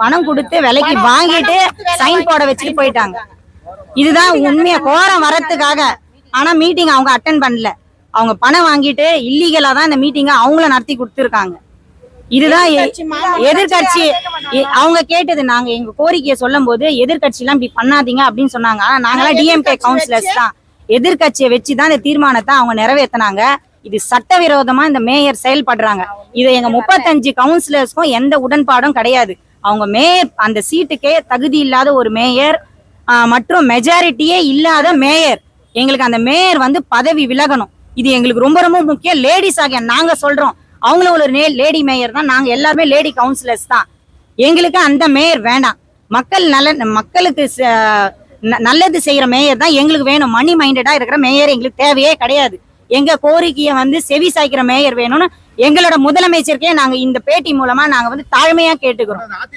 பணம் கொடுத்து விலைக்கு வாங்கிட்டு சைன் போட வச்சுட்டு போயிட்டாங்க. இதுதான் உண்மையா கோரம் வரத்துக்காக. ஆனா மீட்டிங் அவங்க அட்டென்ட் பண்ணல. அவங்க பணம் வாங்கிட்டு இல்லீகலா தான் இந்த மீட்டிங்க அவங்கள நடத்தி கொடுத்துருக்காங்க. இதுதான் எதிர்கட்சி அவங்க கேட்டது. நாங்க எங்க கோரிக்கையை சொல்லும் போது எதிர்கட்சி எல்லாம் இப்படி பண்ணாதீங்க அப்படின்னு சொன்னாங்க. ஆனா நாங்களாம் டிஎம்கே கவுன்சிலர்ஸ் தான். எதிர்கட்சியை வச்சுதான் இந்த தீர்மானத்தை அவங்க நிறைவேற்றினாங்க. இது சட்டவிரோதமா இந்த மேயர் செயல்படுறாங்க. இது எங்க 35 கவுன்சிலர்ஸ்க்கும் எந்த உடன்பாடும் கிடையாது. அவங்க மேயர் அந்த சீட்டுக்கே தகுதி இல்லாத ஒரு மேயர் மற்றும் மெஜாரிட்டியே இல்லாத மேயர். எங்களுக்கு அந்த மேயர் பதவி விலகணும். இது எங்களுக்கு ரொம்ப ரொம்ப முக்கியம். லேடிஸ் ஆகிய நாங்க சொல்றோம். அவங்களும் ஒரு லேடி மேயர் தான். நாங்க எல்லாருமே லேடி கவுன்சிலர்ஸ் தான். எங்களுக்கு அந்த மேயர் வேண்டாம். மக்களுக்கு நல்லது செய்யற மேயர் தான் எங்களுக்கு வேணும். மணி மைண்டடா இருக்கிற மேயர் எங்களுக்கு தேவையே கிடையாது. எங்க கோரிக்கையை செவி சாய்க்கிற மேயர் வேணும்னு எங்களோட முதலமைச்சருக்கே நாங்க இந்த பேட்டி மூலமா நாங்க தாழ்மையா கேட்டுக்கிறோம்.